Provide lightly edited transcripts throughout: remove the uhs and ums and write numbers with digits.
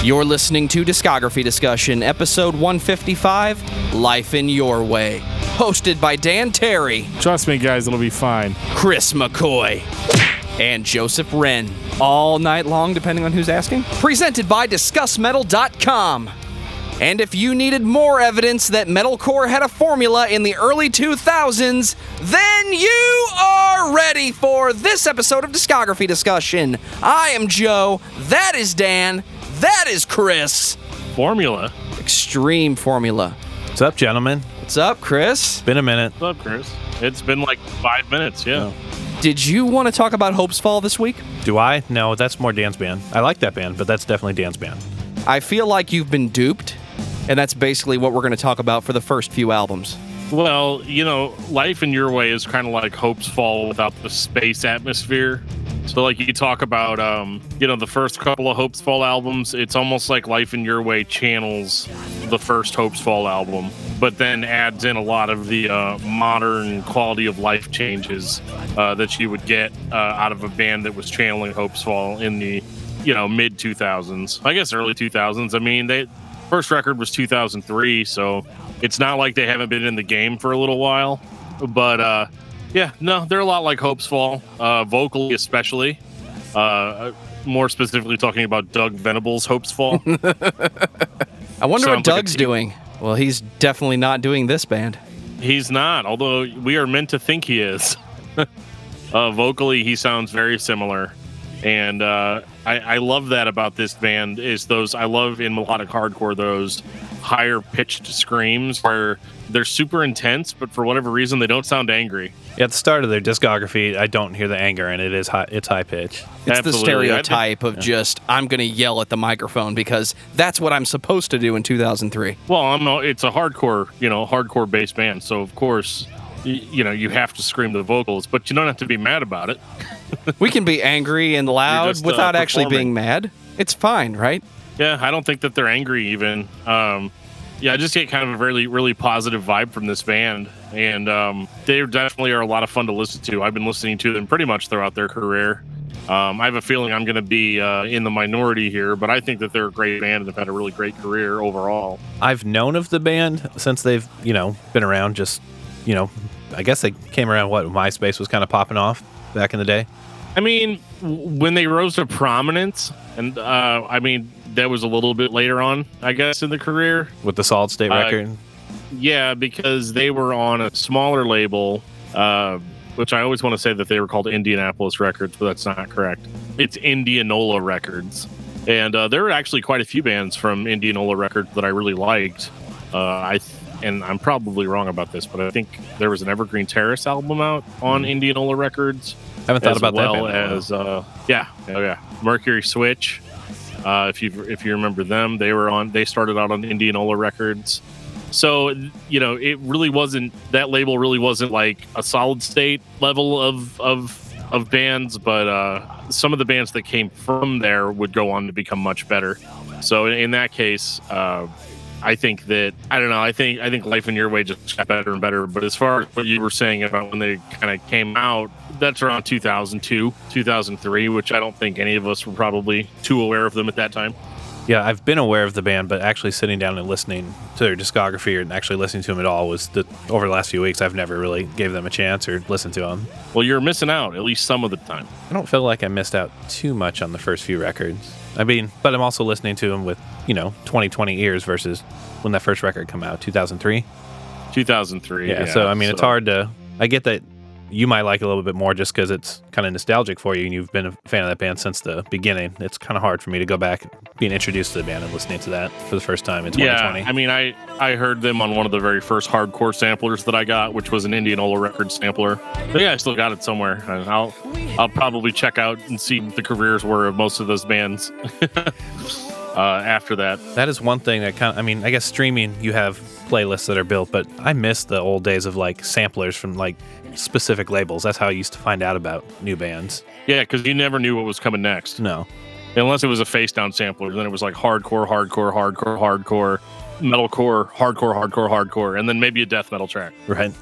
You're listening to Discography Discussion, episode 155, Life in Your Way. Hosted by Dan Terry. Trust me, guys, it'll be fine. Chris McCoy. And Joseph Wren. All night long, depending on who's asking. Presented by discussmetal.com. And if you needed more evidence that metalcore had a formula in the early 2000s, then you are ready for this episode of Discography Discussion. I am Joe. That is Dan. That is Chris. Formula. Extreme formula. What's up, gentlemen? What's up, Chris? Been a minute. What's up, Chris? It's been like 5 minutes, yeah. Did you want to talk about Hope's Fall this week? Do I? No, that's more Dan's band. I like that band, but that's definitely Dan's band. I feel like you've been duped, and that's basically what we're going to talk about for the first few albums. Well, you know, Life in Your Way is kind of like Hope's Fall without the space atmosphere. So, like, you talk about, the first couple of Hope's Fall albums, it's almost like Life in Your Way channels the first Hope's Fall album, but then adds in a lot of the modern quality of life changes that you would get out of a band that was channeling Hope's Fall in the, mid 2000s. I guess early 2000s. I mean, first record was 2003, so it's not like they haven't been in the game for a little while, but they're a lot like Hope's Fall, vocally especially. More specifically talking about Doug Venable's Hope's Fall. I wonder what Doug's doing. Well, he's definitely not doing this band. He's not, although we are meant to think he is. Vocally, he sounds very similar. And I love that about this band is I love in melodic hardcore those higher pitched screams where they're super intense, but for whatever reason they don't sound angry. Yeah, at the start of their discography, I don't hear the anger, and it's high pitch. It's Absolutely. The stereotype of just I'm going to yell at the microphone because that's what I'm supposed to do in 2003. Well, it's a hardcore based band, so of course you have to scream the vocals, but you don't have to be mad about it. We can be angry and loud without actually being mad. It's fine, right? Yeah, I don't think that they're angry even. I just get kind of a really, really positive vibe from this band, and they definitely are a lot of fun to listen to. I've been listening to them pretty much throughout their career. I have a feeling I'm going to be in the minority here, but I think that they're a great band and have had a really great career overall. I've known of the band since they've, been around. Just, I guess they came around, MySpace was kind of popping off back in the day. I mean, when they rose to prominence, and that was a little bit later on, I guess, in the career. With the Solid State record? Yeah, because they were on a smaller label, which I always want to say that they were called Indianapolis Records, but that's not correct. It's Indianola Records. And there were actually quite a few bands from Indianola Records that I really liked. And I'm probably wrong about this, but I think there was an Evergreen Terrace album out on Indianola Records. I haven't thought about that band. As Mercury Switch. If you remember them, they started out on Indianola Records. So, it really wasn't, that label really wasn't like a Solid State level of bands, but some of the bands that came from there would go on to become much better. So in that case, I think that, I think Life in Your Way just got better and better. But as far as what you were saying about when they kind of came out, that's around 2002, 2003, which I don't think any of us were probably too aware of them at that time. Yeah, I've been aware of the band, but actually sitting down and listening to their discography and actually listening to them at all over the last few weeks, I've never really gave them a chance or listened to them. Well, you're missing out, at least some of the time. I don't feel like I missed out too much on the first few records. But I'm also listening to them with, 2020 ears versus when that first record came out, 2003? 2003, yeah. So, it's hard to... I get that you might like it a little bit more just because it's kind of nostalgic for you and you've been a fan of that band since the beginning. It's kind of hard for me to go back, being introduced to the band and listening to that for the first time in 2020. Yeah, I heard them on one of the very first hardcore samplers that I got, which was an Indianola Records sampler. But yeah, I still got it somewhere. And I'll probably check out and see what the careers were of most of those bands after that. That is one thing that I guess streaming, you have playlists that are built, but I miss the old days of like samplers from like specific labels. That's how I used to find out about new bands. Yeah, because you never knew what was coming next. No. Unless it was a face down sampler, then it was like hardcore, metalcore, hardcore, and then maybe a death metal track. Right.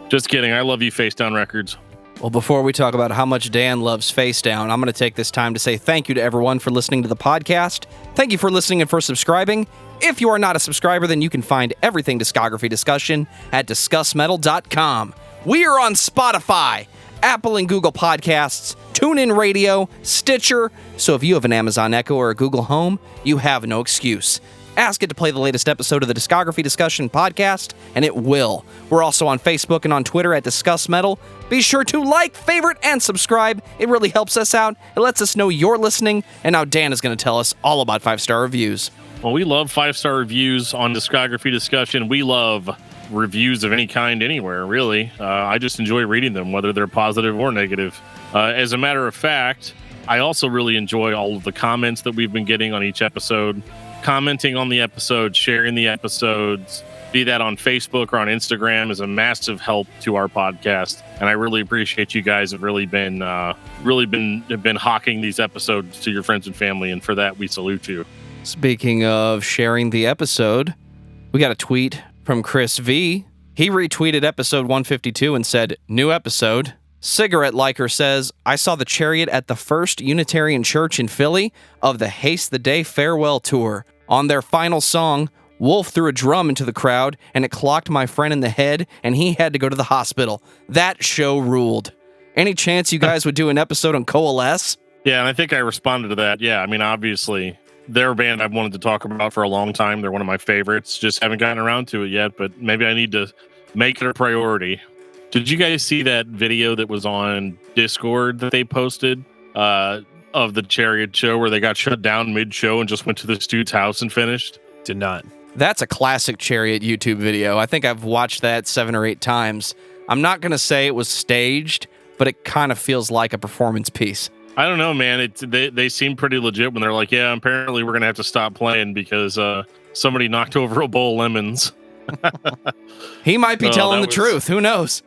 Just kidding. I love you, Face Down Records. Well, before we talk about how much Dan loves Face Down, I'm going to take this time to say thank you to everyone for listening to the podcast. Thank you for listening and for subscribing. If you are not a subscriber, then you can find everything Discography Discussion at discussmetal.com. We are on Spotify, Apple and Google Podcasts, TuneIn Radio, Stitcher. So if you have an Amazon Echo or a Google Home, you have no excuse. Ask it to play the latest episode of the Discography Discussion podcast, and it will. We're also on Facebook and on Twitter at Discuss Metal. Be sure to like, favorite, and subscribe. It really helps us out. It lets us know you're listening. And now Dan is going to tell us all about 5-star reviews. Well, we love 5-star reviews on Discography Discussion. We love reviews of any kind anywhere, really. I just enjoy reading them, whether they're positive or negative. As a matter of fact, I also really enjoy all of the comments that we've been getting on each episode. Commenting on the episode, sharing the episodes, be that on Facebook or on Instagram, is a massive help to our podcast. And I really appreciate you guys have really been hawking these episodes to your friends and family. And for that, we salute you. Speaking of sharing the episode, we got a tweet from Chris V. He retweeted episode 152 and said, "New episode." Cigarette Liker says, "I saw the Chariot at the First Unitarian Church in Philly of the Haste the Day Farewell Tour. On their final song, Wolf threw a drum into the crowd, and it clocked my friend in the head, and he had to go to the hospital. That show ruled. Any chance you guys would do an episode on Coalesce?" Yeah, and I think I responded to that. Yeah, I mean, obviously, they're a band I've wanted to talk about for a long time. They're one of my favorites. Just haven't gotten around to it yet, but maybe I need to make it a priority. Did you guys see that video that was on Discord that they posted of the Chariot show where they got shut down mid-show and just went to this dude's house and finished? Did not. That's a classic Chariot YouTube video. I think I've watched that 7 or 8 times. I'm not going to say it was staged, but it kind of feels like a performance piece. I don't know, man. They seem pretty legit when they're like, yeah, apparently we're going to have to stop playing because somebody knocked over a bowl of lemons. He might be telling the truth. Who knows?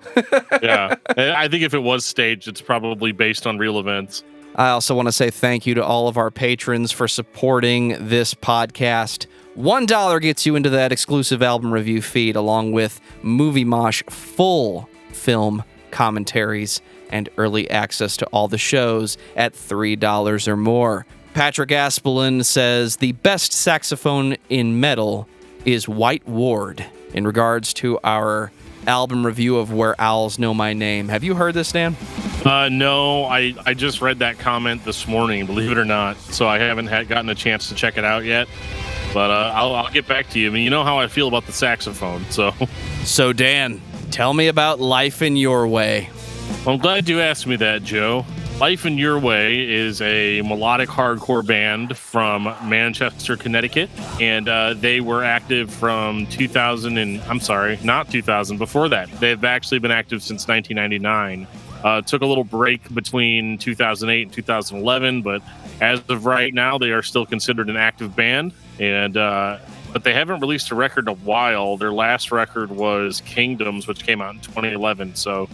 Yeah. I think if it was staged, it's probably based on real events. I also want to say thank you to all of our patrons for supporting this podcast. $1 gets you into that exclusive album review feed, along with Movie Mosh full film commentaries and early access to all the shows at $3 or more. Patrick Aspelin says the best saxophone in metal is White Ward in regards to our album review of Where Owls Know My Name. Have you heard this, Dan? No, I just read that comment this morning, believe it or not, so I haven't gotten a chance to check it out yet, but I'll get back to you. I mean, you know how I feel about the saxophone, so. So, Dan, tell me about Life in Your Way. Well, I'm glad you asked me that, Joe. Life in Your Way is a melodic hardcore band from Manchester, Connecticut, and they were active from 2000 and, I'm sorry, not 2000, before that. They've actually been active since 1999. Took a little break between 2008 and 2011, but as of right now, they are still considered an active band, and but they haven't released a record in a while. Their last record was Kingdoms, which came out in 2011. So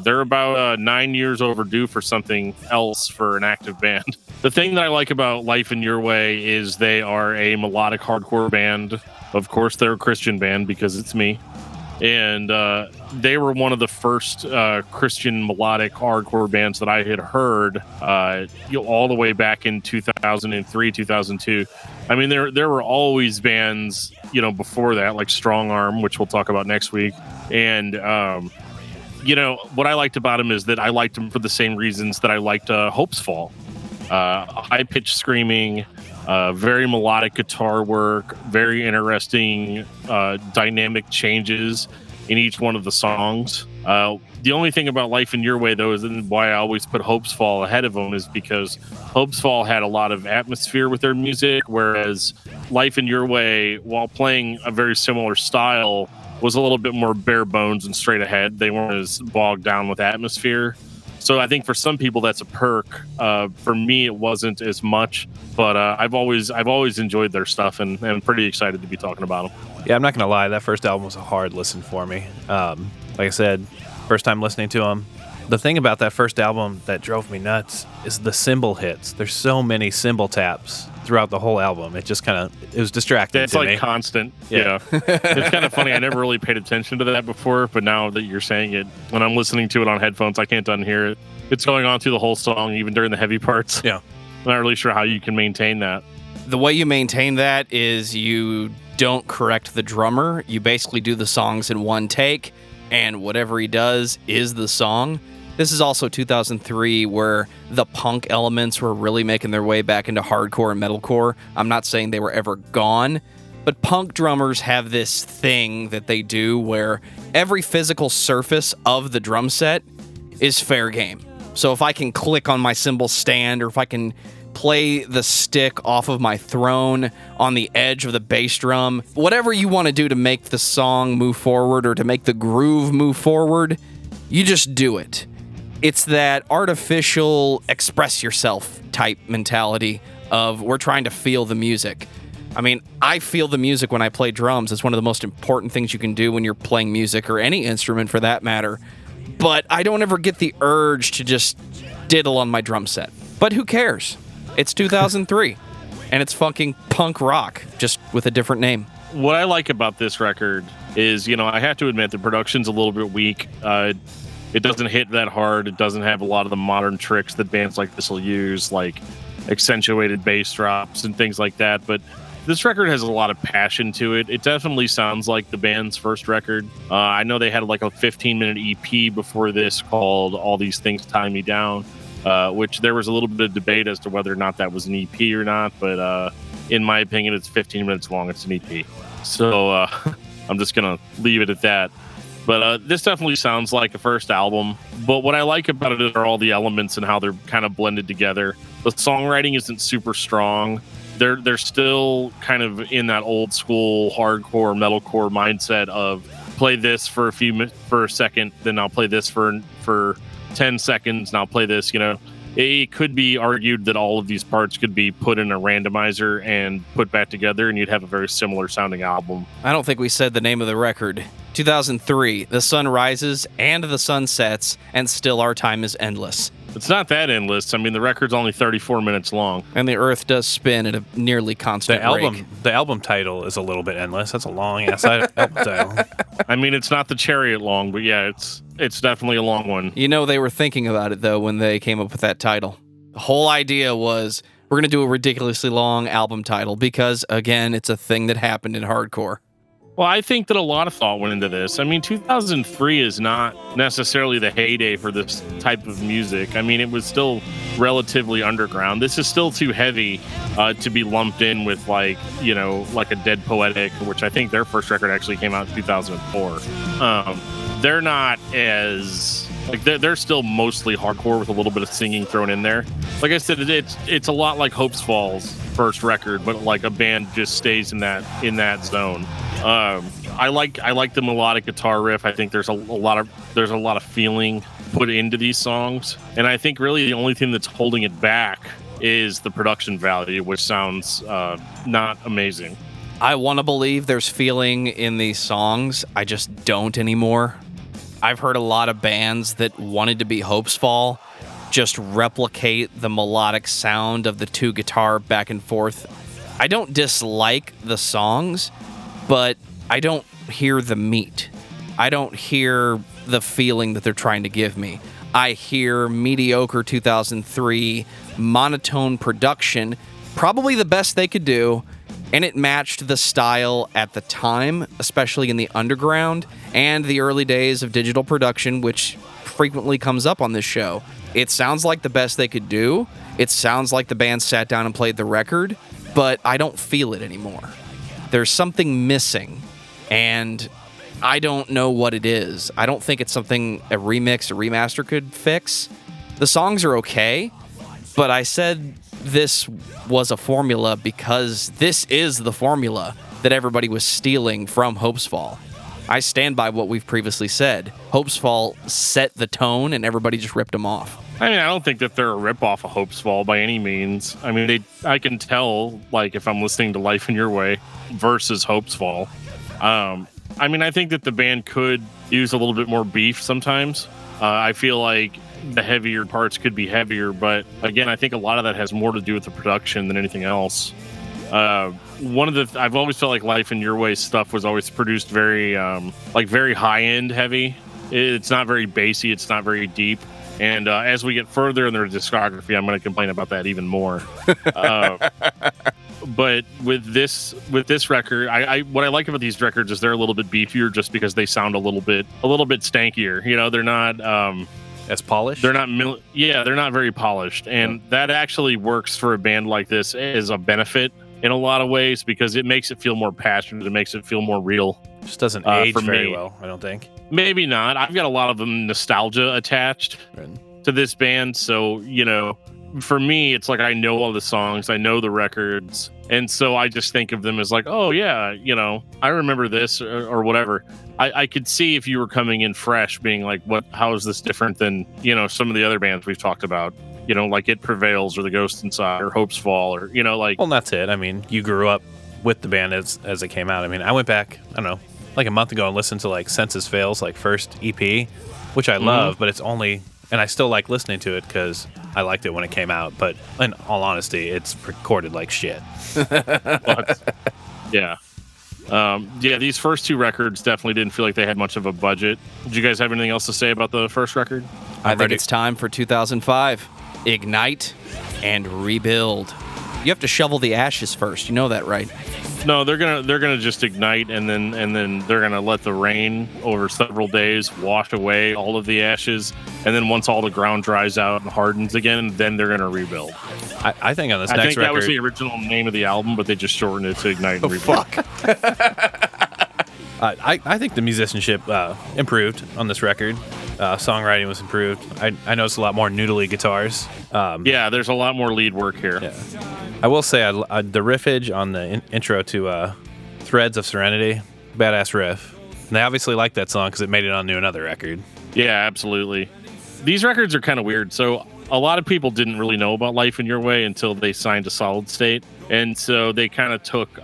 they're about 9 years overdue for something else for an active band. The thing that I like about Life in Your Way is they are a melodic hardcore band. Of course, they're a Christian band because it's me. And they were one of the first Christian melodic hardcore bands that I had heard all the way back in 2003, 2002. I mean, there were always bands, before that, like Strong Arm, which we'll talk about next week. And, what I liked about them is that I liked them for the same reasons that I liked Hopes Fall. High-pitched screaming, very melodic guitar work, very interesting dynamic changes in each one of the songs. The only thing about Life in Your Way, though, is why I always put Hopes Fall ahead of them, is because Hopes Fall had a lot of atmosphere with their music, whereas Life in Your Way, while playing a very similar style, was a little bit more bare bones and straight ahead. They weren't as bogged down with atmosphere. So I think for some people that's a perk. For me, it wasn't as much, but I've always enjoyed their stuff, and I'm pretty excited to be talking about them. Yeah, I'm not gonna lie, that first album was a hard listen for me. Like I said, first time listening to them. The thing about that first album that drove me nuts is the cymbal hits. There's so many cymbal taps throughout the whole album. It was distracting It's to like me. constant. Yeah. Yeah. It's kind of funny. I never really paid attention to that before, but now that you're saying it, when I'm listening to it on headphones, I can't unhear it. It's going on through the whole song, even during the heavy parts. Yeah. I'm not really sure how you can maintain that. The way you maintain that is you don't correct the drummer. You basically do the songs in one take, and whatever he does is the song. This is also 2003, where the punk elements were really making their way back into hardcore and metalcore. I'm not saying they were ever gone, but punk drummers have this thing that they do where every physical surface of the drum set is fair game. So if I can click on my cymbal stand, or if I can play the stick off of my throne on the edge of the bass drum, whatever you want to do to make the song move forward or to make the groove move forward, you just do it. It's that artificial express yourself type mentality of we're trying to feel the music. I mean, I feel the music when I play drums. It's one of the most important things you can do when you're playing music, or any instrument for that matter. But I don't ever get the urge to just diddle on my drum set. But who cares? It's 2003, and it's fucking punk rock, just with a different name. What I like about this record is, I have to admit the production's a little bit weak. It doesn't hit that hard. It doesn't have a lot of the modern tricks that bands like this will use, like accentuated bass drops and things like that. But this record has a lot of passion to it. It definitely sounds like the band's first record. I know they had like a 15-minute EP before this called All These Things Tie Me Down, which there was a little bit of debate as to whether or not that was an EP or not. But in my opinion, it's 15 minutes long. It's an EP. So I'm just going to leave it at that. But this definitely sounds like a first album. But what I like about it are all the elements and how they're kind of blended together. The songwriting isn't super strong. They're still kind of in that old school hardcore metalcore mindset of play this for a second, then I'll play this for 10 seconds, and I'll play this. It could be argued that all of these parts could be put in a randomizer and put back together, and you'd have a very similar sounding album. I don't think we said the name of the record. 2003, the sun rises and the sun sets, and still our time is endless. It's not that endless. I mean, the record's only 34 minutes long. And the earth does spin at a nearly constant rate. The album title is a little bit endless. That's a long-ass album title. I mean, it's not the Chariot long, but yeah, it's definitely a long one. They were thinking about it, though, when they came up with that title. The whole idea was, we're going to do a ridiculously long album title because, again, it's a thing that happened in hardcore. Well, I think that a lot of thought went into this. I mean, 2003 is not necessarily the heyday for this type of music. I mean, it was still relatively underground. This is still too heavy to be lumped in with like a Dead Poetic, which I think their first record actually came out in 2004. They're not as they're still mostly hardcore with a little bit of singing thrown in there. Like I said, it's a lot like Hope's Fall's first record, but like a band just stays in that zone. I like the melodic guitar riff. I think there's a lot of feeling put into these songs, and I think really the only thing that's holding it back is the production value, which sounds not amazing. I want to believe there's feeling in these songs. I just don't anymore. I've heard a lot of bands that wanted to be Hope's Fall just replicate the melodic sound of the two guitar back and forth. I don't dislike the songs, but I don't hear the meat. I don't hear the feeling that they're trying to give me. I hear mediocre 2003 monotone production, probably the best they could do, and it matched the style at the time, especially in the underground and the early days of digital production, which frequently comes up on this show. It sounds like the best they could do. It sounds like the band sat down and played the record, but I don't feel it anymore. There's something missing, and I don't know what it is. I don't think it's something a remix, a remaster could fix. The songs are okay, but I said this was a formula because this is the formula that everybody was stealing from Hope's Fall. I stand by what we've previously said. Hope's Fall set the tone, and everybody just ripped them off. I mean, I don't think that they're a ripoff of Hope's Fall by any means. I mean, I can tell, like, if I'm listening to Life in Your Way versus Hope's Fall. I mean, I think that the band could use a little bit more beef sometimes. I feel like the heavier parts could be heavier, but again, I think a lot of that has more to do with the production than anything else. I've always felt like Life in Your Way stuff was always produced very very high end heavy. It's not very bassy, it's not very deep. And as we get further in their discography, I'm going to complain about that even more. But with this record, what I like about these records is they're a little bit beefier, just because they sound a little bit stankier. You know, they're not as polished. They're not they're not very polished, and that actually works for a band like this as a benefit in a lot of ways, because it makes it feel more passionate. It makes it feel more real. Just doesn't age very well, I don't think. Maybe not. I've got a lot of nostalgia attached to this band, so for me, it's like I know all the songs, I know the records, and so I just think of them as like, oh yeah, I remember this or whatever. I could see if you were coming in fresh, being like, how is this different than some of the other bands we've talked about? Like It Prevails or The Ghost Inside or Hopes Fall, or Well, that's it. I mean, you grew up with the band as it came out. I mean, I went back, I don't know, like a month ago and listened to like Census Fails, like first EP, which I love, but it's only, and I still like listening to it because I liked it when it came out. But in all honesty, it's recorded like shit. Yeah. These first two records definitely didn't feel like they had much of a budget. Did you guys have anything else to say about the first record? I think it's time for 2005. Ignite and rebuild. You have to shovel the ashes first. You know that, right? No, they're gonna just ignite, and then they're gonna let the rain over several days wash away all of the ashes, and then once all the ground dries out and hardens again, then they're gonna rebuild. I think on this next record, that was the original name of the album, but they just shortened it to Ignite and Rebuild. Fuck. I think the musicianship improved on this record. Songwriting was improved. I noticed a lot more noodly guitars. There's a lot more lead work here. Yeah. I will say the riffage on the intro to Threads of Serenity, badass riff. And they obviously liked that song because it made it onto another record. Yeah, absolutely. These records are kind of weird. So a lot of people didn't really know about Life in Your Way until they signed to Solid State, and so they kind of took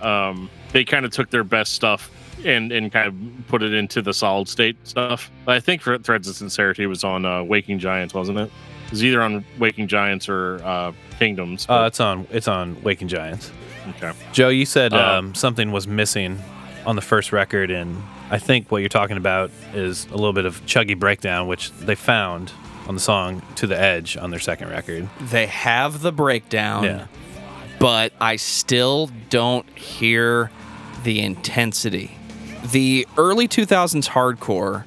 their best stuff and kind of put it into the Solid State stuff. I think for Threads of Sincerity was on Waking Giants, wasn't it? It was either on Waking Giants or Kingdoms. It's on Waking Giants. Okay. Joe, you said something was missing on the first record, and I think what you're talking about is a little bit of chuggy breakdown, which they found on the song To the Edge on their second record. They have the breakdown, but I still don't hear the intensity. The early 2000s hardcore,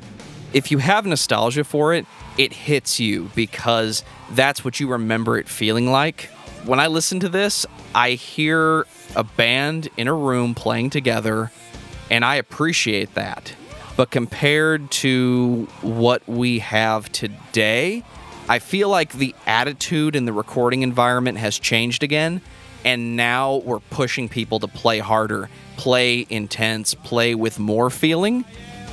if you have nostalgia for it, it hits you because that's what you remember it feeling like. When I listen to this, I hear a band in a room playing together, and I appreciate that. But compared to what we have today, I feel like the attitude in the recording environment has changed again, and now we're pushing people to play harder, play intense, play with more feeling.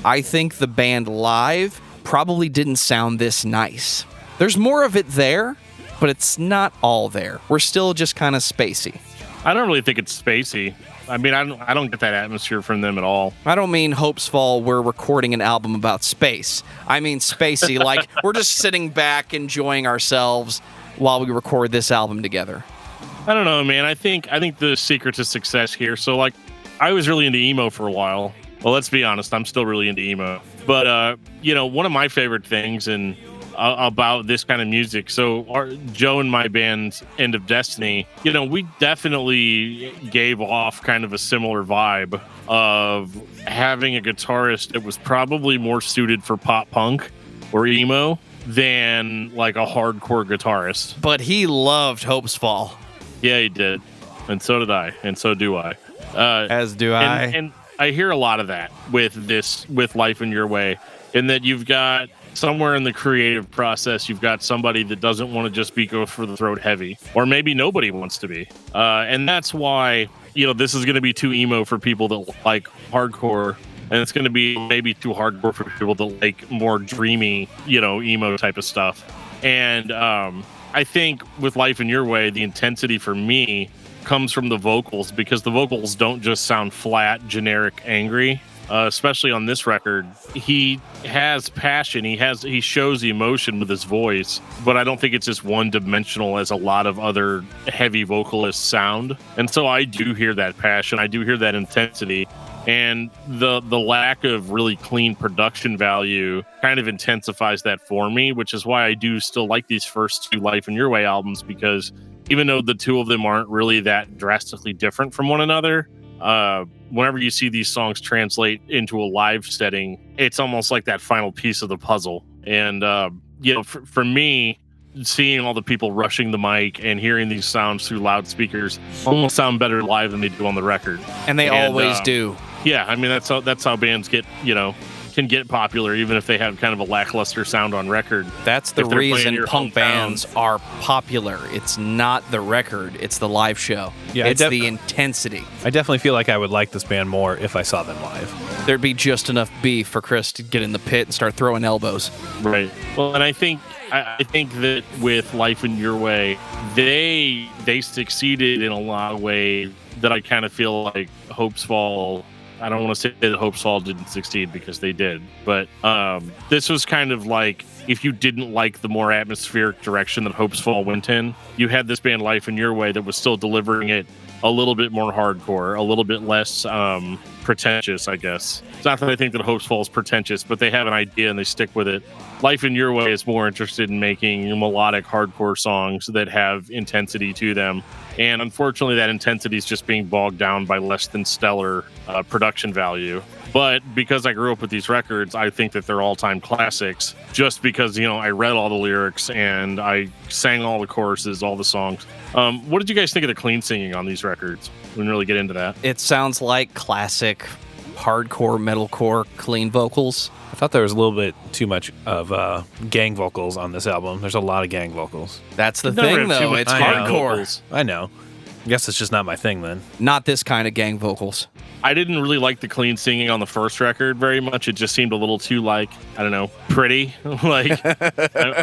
I think the band live probably didn't sound this nice. There's more of it there, but it's not all there. We're still just kind of spacey. I don't really think it's spacey. I mean, I don't get that atmosphere from them at all. I don't mean Hopes Fall, we're recording an album about space. I mean spacey, like we're just sitting back enjoying ourselves while we record this album together. I don't know, man. I think the secret to success here. So, like, I was really into emo for a while. Well, let's be honest, I'm still really into emo. But one of my favorite things about this kind of music. So, Joe and my band, End of Destiny, we definitely gave off kind of a similar vibe of having a guitarist that was probably more suited for pop punk or emo than like a hardcore guitarist. But he loved Hopes Fall. Yeah, he did. And so did I. And so do I. As do I. And I hear a lot of that with Life in Your Way, in that you've got somewhere in the creative process, you've got somebody that doesn't want to just be go for the throat heavy, or maybe nobody wants to be. And that's why, this is going to be too emo for people that like hardcore, and it's going to be maybe too hardcore for people that like more dreamy, emo type of stuff. And I think with Life in Your Way, the intensity for me comes from the vocals, because the vocals don't just sound flat, generic, angry. especially on this record. He has passion. He shows the emotion with his voice, but I don't think it's as one-dimensional as a lot of other heavy vocalists sound. And so I do hear that passion. I do hear that intensity. And the lack of really clean production value kind of intensifies that for me, which is why I do still like these first two Life in Your Way albums, because even though the two of them aren't really that drastically different from one another, whenever you see these songs translate into a live setting, it's almost like that final piece of the puzzle. And, for me, seeing all the people rushing the mic and hearing these sounds through loudspeakers almost sound better live than they do on the record. And they always do. Yeah, I mean, that's how bands get, can get popular, even if they have kind of a lackluster sound on record. That's the reason punk bands are popular. It's not the record, it's the live show. Yeah, it's the intensity. I definitely feel like I would like this band more if I saw them live. There'd be just enough beef for Chris to get in the pit and start throwing elbows. Right. Well, and I think that with Life in Your Way, they succeeded in a lot of ways that I kind of feel like Hopes Fall. I don't want to say that Hopes Fall didn't succeed, because they did. But this was kind of like, if you didn't like the more atmospheric direction that Hopes Fall went in, you had this band Life in Your Way that was still delivering it a little bit more hardcore, a little bit less pretentious, I guess. It's not that I think that Hopes Fall is pretentious, but they have an idea and they stick with it. Life in Your Way is more interested in making melodic hardcore songs that have intensity to them. And unfortunately, that intensity is just being bogged down by less than stellar production value. But because I grew up with these records, I think that they're all-time classics, just because, I read all the lyrics and I sang all the choruses, all the songs. What did you guys think of the clean singing on these records? We didn't really get into that. It sounds like classic hardcore, metalcore, clean vocals. I thought there was a little bit too much of gang vocals on this album. There's a lot of gang vocals. That's the thing, though. It's hardcore. I know. I guess it's just not my thing, then. Not this kind of gang vocals. I didn't really like the clean singing on the first record very much. It just seemed a little too, pretty. I'm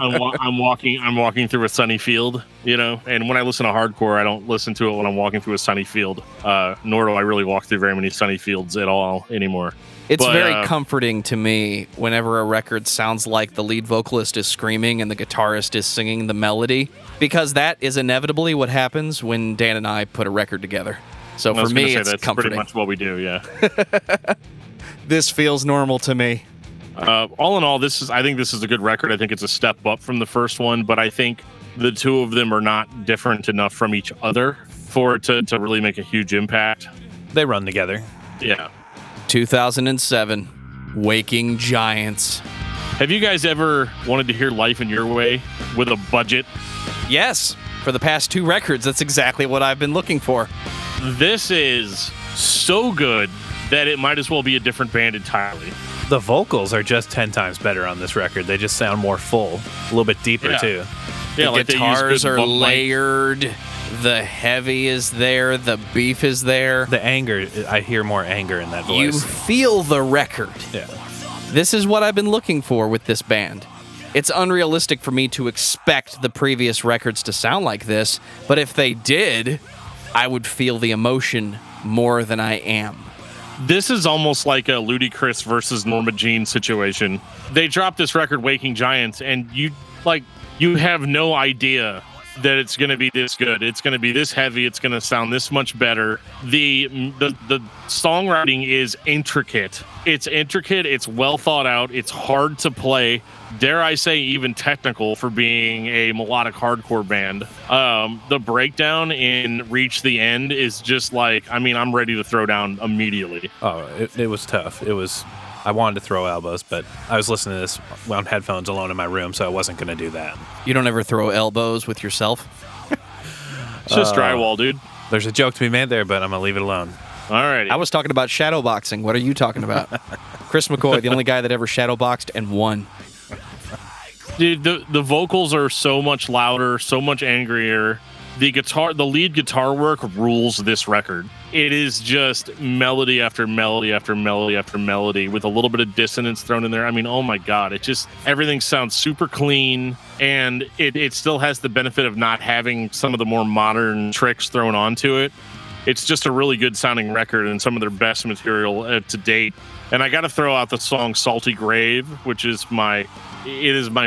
walking through a sunny field, And when I listen to hardcore, I don't listen to it when I'm walking through a sunny field. Nor do I really walk through very many sunny fields at all anymore. It's very comforting to me whenever a record sounds like the lead vocalist is screaming and the guitarist is singing the melody, because that is inevitably what happens when Dan and I put a record together. So for me, it's that's comforting. Pretty much what we do, yeah. This feels normal to me. All in all, I think this is a good record. I think it's a step up from the first one, but I think the two of them are not different enough from each other for it to really make a huge impact. They run together. Yeah. 2007, Waking Giants. Have you guys ever wanted to hear Life in Your Way with a budget? Yes. For the past two records, that's exactly what I've been looking for. This is so good that it might as well be a different band entirely. The vocals are just 10 times better on this record. They just sound more full, a little bit deeper, too. Yeah, the guitars are layered. The heavy is there. The beef is there. The anger, I hear more anger in that voice. You feel the record. Yeah. This is what I've been looking for with this band. It's unrealistic for me to expect the previous records to sound like this, but if they did, I would feel the emotion more than I am. This is almost like a Ludacris versus Norma Jean situation. They dropped this record, Waking Giants, and you have no idea that it's going to be this good. It's going to be this heavy. It's going to sound this much better. The songwriting is intricate. It's intricate. It's well thought out. It's hard to play. Dare I say even technical for being a melodic hardcore band. The breakdown in Reach the End is just I'm ready to throw down immediately. Oh, it was tough. I wanted to throw elbows, but I was listening to this on headphones alone in my room, so I wasn't going to do that. You don't ever throw elbows with yourself? It's just drywall, dude. There's a joke to be made there, but I'm going to leave it alone. All right. I was talking about shadowboxing. What are you talking about? Chris McCoy, the only guy that ever shadowboxed and won. Dude, the vocals are so much louder, so much angrier. The lead guitar work rules this record. It is just melody after melody after melody after melody with a little bit of dissonance thrown in there. I mean, oh my God, everything sounds super clean, and it still has the benefit of not having some of the more modern tricks thrown onto it. it's just a really good sounding record and some of their best material to date. And I got to throw out the song Salty Grave, which is my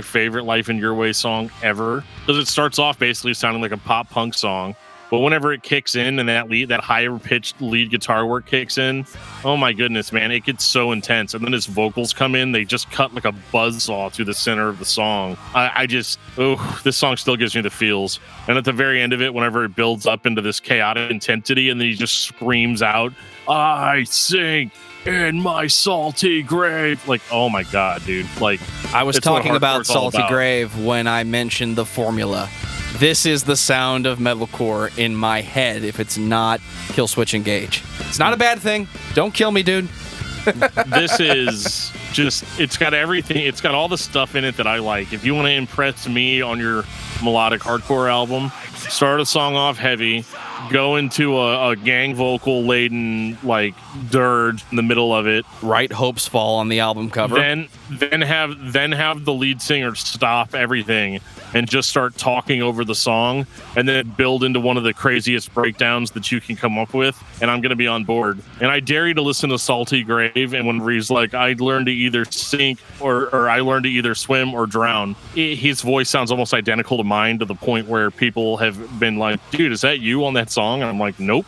favorite Life in Your Way song ever, because it starts off basically sounding like a pop punk song. But whenever it kicks in and that higher pitched lead guitar work kicks in, oh my goodness, man, it gets so intense. And then his vocals come in, they just cut like a buzzsaw through the center of the song. This song still gives me the feels. And at the very end of it, whenever it builds up into this chaotic intensity, and then he just screams out, "I sink in my salty grave." Like, oh my God, dude. Like, I was talking about Salty Grave when I mentioned the formula. This is the sound of metalcore in my head if it's not Kill Switch Engage. It's not a bad thing. Don't kill me, dude. This is just, it's got everything. It's got all the stuff in it that I like. If you want to impress me on your melodic hardcore album, start a song off heavy, go into a gang vocal laden like dirge in the middle of it. Write Hopes Fall on the album cover. Then have the lead singer stop everything and just start talking over the song, and then build into one of the craziest breakdowns that you can come up with, and I'm going to be on board. And I dare you to listen to Salty Grave, and when he's like, I learned to either sink or I learned to either swim or drown, his voice sounds almost identical to mine, to the point where people have been like, dude, is that you on that song? And I'm like, nope.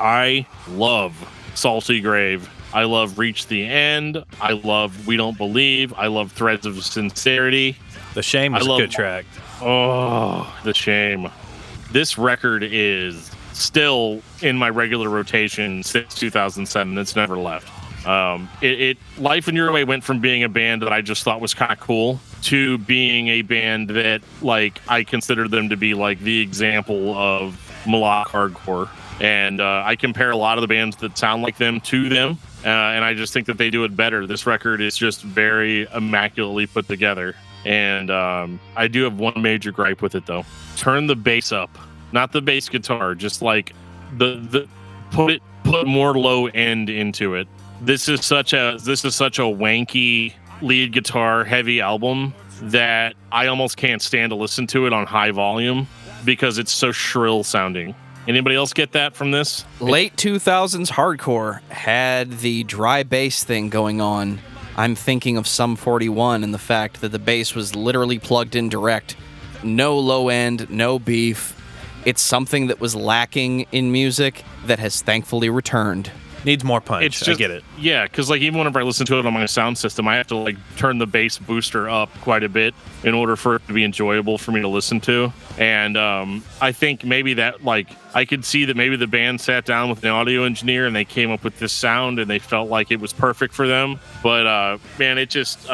I love Salty Grave. I love Reach the End. I love We Don't Believe. I love Threads of Sincerity. The Shame is a good track. Oh, The Shame. This record is still in my regular rotation since 2007. It's never left. Life in Your Way went from being a band that I just thought was kind of cool to being a band that, like, I consider them to be like the example of melodic hardcore. And I compare a lot of the bands that sound like them to them, and I just think that they do it better. This record is just very immaculately put together. And I do have one major gripe with it, though. Turn the bass up, not the bass guitar, just like put more low end into it. This is such a wanky lead guitar heavy album that I almost can't stand to listen to it on high volume because it's so shrill sounding. Anybody else get that from this? Late 2000s hardcore had the dry bass thing going on. I'm thinking of Sum 41 and the fact that the bass was literally plugged in direct. No low end, no beef. It's something that was lacking in music that has thankfully returned. Needs more punch. I get it. Yeah, because like even whenever I listen to it on my sound system, I have to like turn the bass booster up quite a bit in order for it to be enjoyable for me to listen to. And I think maybe that, like, I could see that maybe the band sat down with an audio engineer and they came up with this sound and they felt like it was perfect for them. But man, it just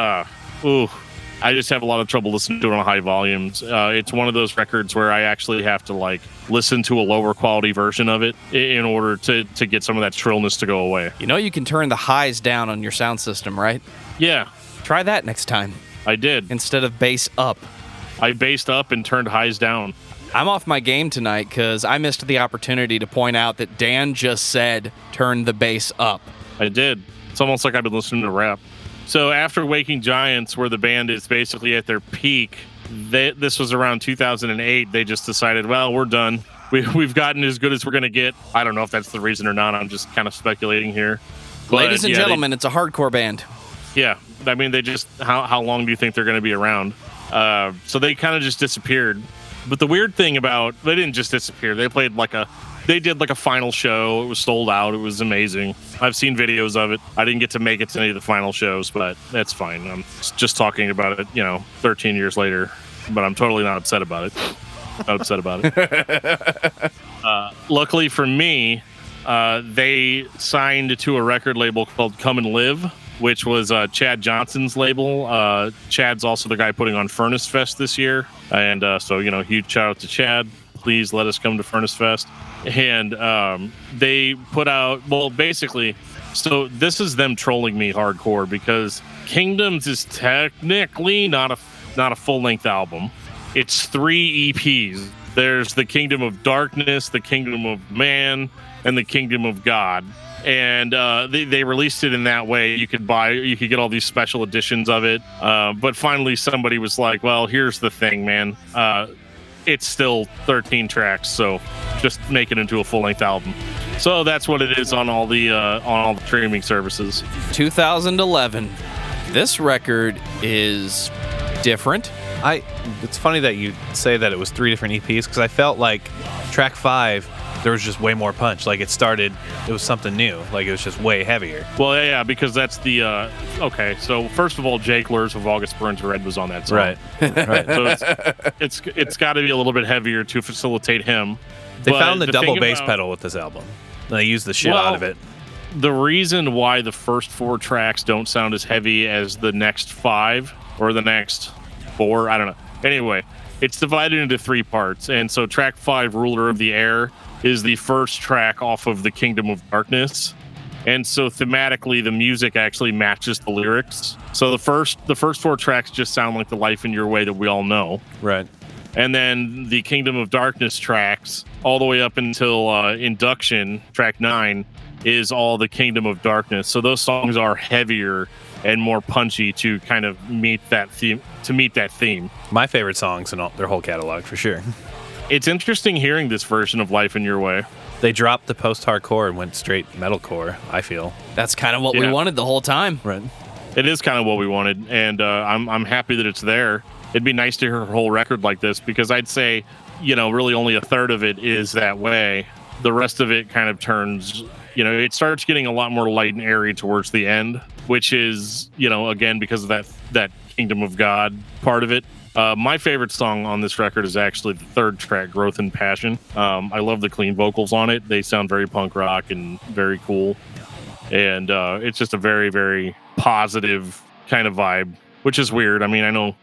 I just have a lot of trouble listening to it on high volumes. It's one of those records where I actually have to like listen to a lower quality version of it in order to get some of that shrillness to go away. You know you can turn the highs down on your sound system, right? Yeah. Try that next time. I did. Instead of bass up. I bassed up and turned highs down. I'm off my game tonight because I missed the opportunity to point out that Dan just said turn the bass up. I did. It's almost like I've been listening to rap. So after Waking Giants, where the band is basically at their peak, this was around 2008, they just decided, well, we're done. We've gotten as good as we're going to get. I don't know if that's the reason or not. I'm just kind of speculating here. But, ladies and gentlemen, it's a hardcore band. Yeah. I mean, they just, how long do you think they're going to be around? So they kind of just disappeared. But the weird thing about, they didn't just disappear. They did like a final show. It was sold out. It was amazing. I've seen videos of it. I didn't get to make it to any of the final shows, but that's fine. I'm just talking about it, 13 years later, but I'm totally not upset about it. Not upset about it. Luckily for me, they signed to a record label called Come and Live, which was Chad Johnson's label. Chad's also the guy putting on Furnace Fest this year. And so, huge shout out to Chad. Please let us come to Furnace Fest. And they put out, well, basically, so this is them trolling me hardcore because Kingdoms is technically not a full-length album. It's 3 EPs. There's the Kingdom of Darkness, the Kingdom of Man, and the Kingdom of God. And they released it in that way. You could get all these special editions of it. But finally somebody was like, well, here's the thing, man. It's still 13 tracks, so just make it into a full-length album. So that's what it is on all the streaming services. 2011. This record is different. It's funny that you say that it was 3 different EPs because I felt like track 5 there was just way more punch. Like it was something new. Like it was just way heavier. Well, yeah, because that's the okay. So first of all, Jake Lurs of August Burns Red was on that song. Right. So it's got to be a little bit heavier to facilitate him. They found the double bass pedal with this album. They used the shit out of it. The reason why the first 4 tracks don't sound as heavy as the next 5 or the next 4, I don't know. Anyway, it's divided into 3 parts. And so track 5, Ruler of the Air, is the first track off of the Kingdom of Darkness. And so thematically, the music actually matches the lyrics. So the first 4 tracks just sound like the Life in Your Way that we all know. Right. And then the Kingdom of Darkness tracks, all the way up until Induction, track 9, is all the Kingdom of Darkness. So those songs are heavier and more punchy to kind of meet that theme. My favorite songs in their whole catalog, for sure. It's interesting hearing this version of Life in Your Way. They dropped the post-hardcore and went straight metalcore, I feel. That's kind of what we wanted the whole time. Right. It is kind of what we wanted, and I'm happy that it's there. It'd be nice to hear a whole record like this, because I'd say, really only a third of it is that way. The rest of it kind of turns, it starts getting a lot more light and airy towards the end, which is, again, because of that Kingdom of God part of it. My favorite song on this record is actually the 3rd track, Growth and Passion. I love the clean vocals on it. They sound very punk rock and very cool. And it's just a very, very positive kind of vibe, which is weird. I mean, I know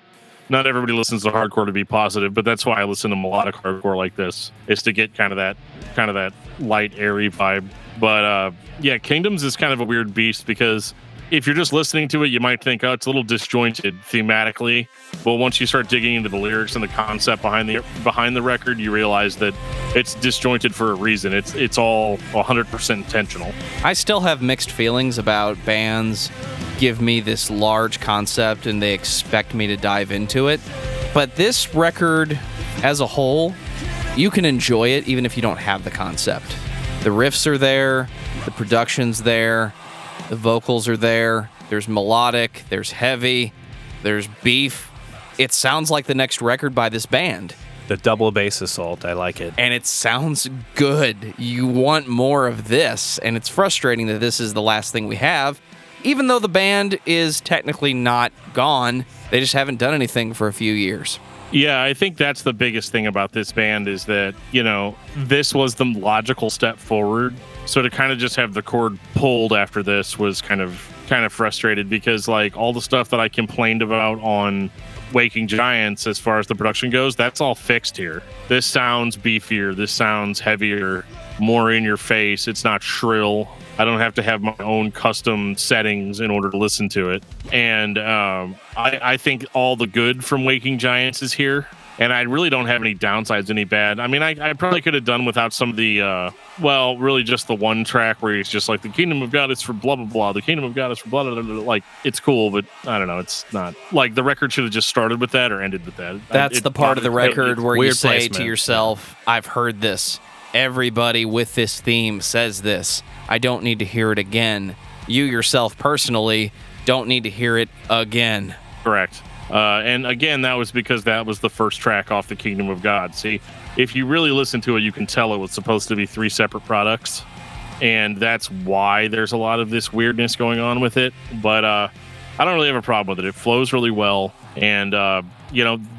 not everybody listens to hardcore to be positive, but that's why I listen to melodic hardcore like this, is to get kind of that light, airy vibe. But yeah, Kingdoms is kind of a weird beast, because if you're just listening to it, you might think, oh, it's a little disjointed thematically. But once you start digging into the lyrics and the concept behind the record, you realize that it's disjointed for a reason. It's all 100% intentional. I still have mixed feelings about bands give me this large concept and they expect me to dive into it. But this record as a whole, you can enjoy it even if you don't have the concept. The riffs are there, the production's there, the vocals are there, there's melodic, there's heavy, there's beef. It sounds like the next record by this band. The double bass assault, I like it. And it sounds good. You want more of this, and it's frustrating that this is the last thing we have. Even though the band is technically not gone, they just haven't done anything for a few years. Yeah, I think that's the biggest thing about this band, is that, this was the logical step forward. So to kind of just have the cord pulled after this was kind of frustrated, because like all the stuff that I complained about on Waking Giants as far as the production goes, that's all fixed here. This sounds beefier, this sounds heavier, more in your face. It's not shrill. I don't have to have my own custom settings in order to listen to it. And I think all the good from Waking Giants is here. And I really don't have any downsides, any bad. I mean, I probably could have done without some of the, really just the one track where it's just like, the Kingdom of God is for blah, blah, blah. The Kingdom of God is for blah, blah, blah, blah. Like, it's cool, but I don't know. It's not. Like, the record should have just started with that or ended with that. That's the part of the record where you say placement. To yourself, I've heard this. Everybody with this theme says this. I don't need to hear it again. You yourself personally don't need to hear it again. Correct. And again, that was because that was the first track off the Kingdom of God. See, if you really listen to it, you can tell it was supposed to be 3 separate products. And that's why there's a lot of this weirdness going on with it. But I don't really have a problem with it. It flows really well. And,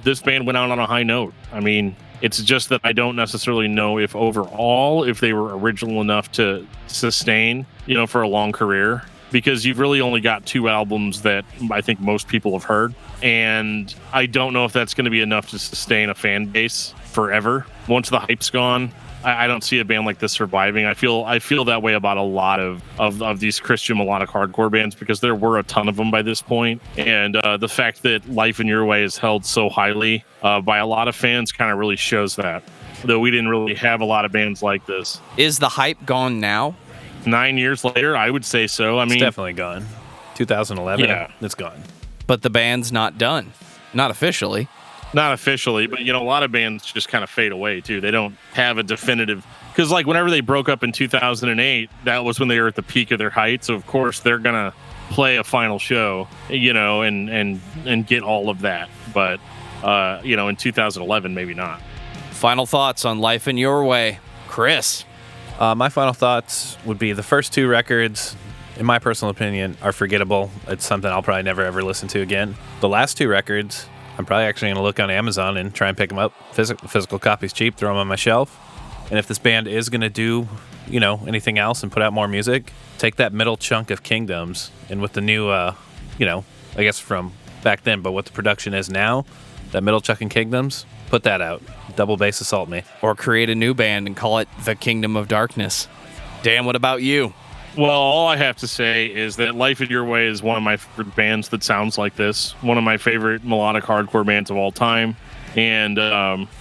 this band went out on a high note. I mean, it's just that I don't necessarily know if overall, if they were original enough to sustain, for a long career. Because you've really only got 2 albums that I think most people have heard. And I don't know if that's going to be enough to sustain a fan base forever. Once the hype's gone, I don't see a band like this surviving. I feel that way about a lot of these Christian melodic hardcore bands, because there were a ton of them by this point. And the fact that Life in Your Way is held so highly by a lot of fans kind of really shows that. Though we didn't really have a lot of bands like this. Is the hype gone now? 9 years later, I would say so. I mean, it's definitely gone. 2011, yeah. It's gone. But the band's not done. Not officially. Not officially, but a lot of bands just kind of fade away too. They don't have a definitive Because like whenever they broke up in 2008, that was when they were at the peak of their height. So of course they're gonna play a final show, and get all of that. But in 2011, maybe not. Final thoughts on Life in Your Way, Chris. My final thoughts would be the first 2 records, in my personal opinion, are forgettable. It's something I'll probably never ever listen to again. The last 2 records, I'm probably actually going to look on Amazon and try and pick them up. Physical copies cheap, throw them on my shelf. And if this band is going to do, anything else and put out more music, take that middle chunk of Kingdoms, and with the new, I guess from back then, but what the production is now, that middle chunk in Kingdoms, put that out. Double bass assault me. Or create a new band and call it The Kingdom of Darkness. Dan, what about you? Well, all I have to say is that Life in Your Way is one of my favorite bands that sounds like this. One of my favorite melodic hardcore bands of all time. And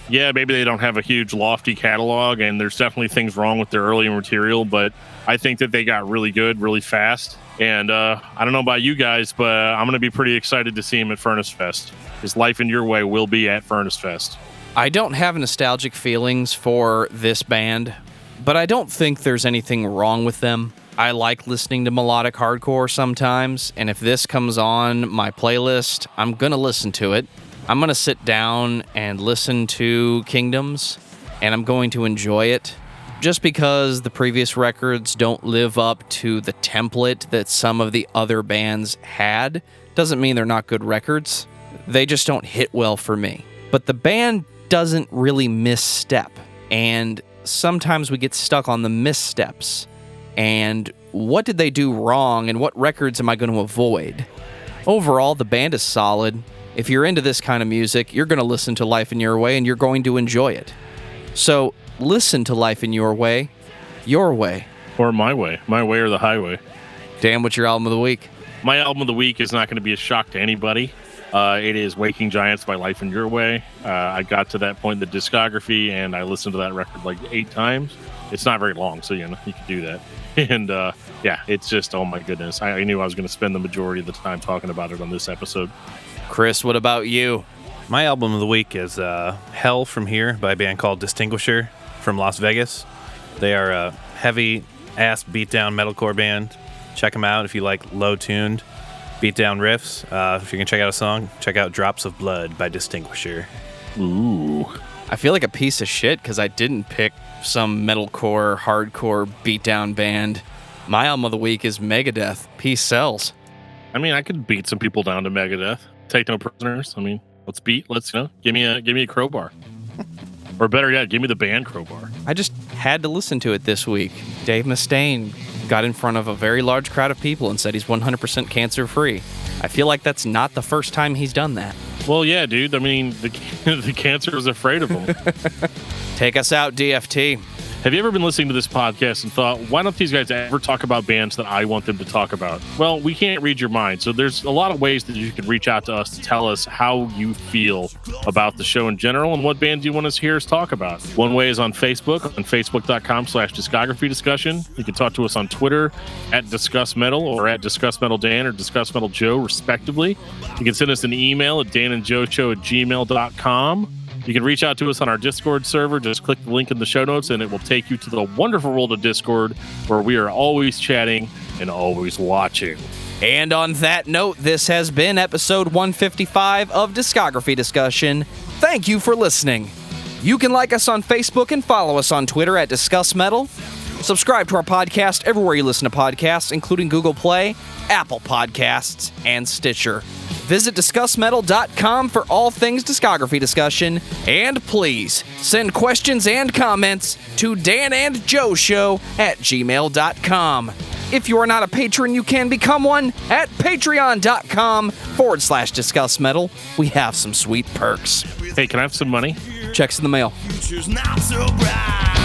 maybe they don't have a huge lofty catalog, and there's definitely things wrong with their early material, but I think that they got really good really fast. And I don't know about you guys, but I'm going to be pretty excited to see them at Furnace Fest, because Life in Your Way will be at Furnace Fest. I don't have nostalgic feelings for this band, but I don't think there's anything wrong with them. I like listening to melodic hardcore sometimes, and if this comes on my playlist, I'm going to listen to it. I'm going to sit down and listen to Kingdoms, and I'm going to enjoy it. Just because the previous records don't live up to the template that some of the other bands had, doesn't mean they're not good records. They just don't hit well for me. But the band doesn't really misstep, and sometimes we get stuck on the missteps. And what did they do wrong, and what records am I going to avoid? Overall, the band is solid. If you're into this kind of music, you're going to listen to Life in Your Way, and you're going to enjoy it. So listen to Life in Your Way, your way. Or my way or the highway. Dan, what's your album of the week? My album of the week is not going to be a shock to anybody. It is Waking Giants by Life in Your Way. I got to that point in the discography, and I listened to that record like 8 times. It's not very long, so you can do that. And it's just, oh my goodness. I knew I was going to spend the majority of the time talking about it on this episode. Chris, what about you? My album of the week is Hell From Here by a band called Distinguisher from Las Vegas. They are a heavy-ass beatdown metalcore band. Check them out if you like low-tuned beatdown riffs. If you can check out a song, check out Drops of Blood by Distinguisher. Ooh. I feel like a piece of shit because I didn't pick some metalcore, hardcore beatdown band. My album of the week is Megadeth, Peace Sells. I mean, I could beat some people down to Megadeth. Take no prisoners. I mean, let's give me a crowbar. Or better yet, give me the band crowbar. I just had to listen to it this week. Dave Mustaine got in front of a very large crowd of people and said he's 100% cancer-free. I feel like that's not the first time he's done that. Well, yeah, dude. I mean, the cancer is afraid of him. Take us out, DFT. Have you ever been listening to this podcast and thought, why don't these guys ever talk about bands that I want them to talk about? Well, we can't read your mind, so there's a lot of ways that you can reach out to us to tell us how you feel about the show in general and what bands you want to hear us talk about. One way is on Facebook, on facebook.com/discography discussion. You can talk to us on Twitter @discussmetal or @discussmetaldan or discussmetaljoe, respectively. You can send us an email at danandjoeshow@gmail.com. You can reach out to us on our Discord server. Just click the link in the show notes, and it will take you to the wonderful world of Discord, where we are always chatting and always watching. And on that note, this has been episode 155 of Discography Discussion. Thank you for listening. You can like us on Facebook and follow us on Twitter @discussmetal. Subscribe to our podcast everywhere you listen to podcasts, including Google Play, Apple Podcasts, and Stitcher. Visit discussmetal.com for all things discography discussion, and please send questions and comments to danandjoeshow@gmail.com. If you are not a patron, you can become one at patreon.com/discussmetal. We have some sweet perks. Hey, can I have some money? Checks in the mail. Future's not so bright.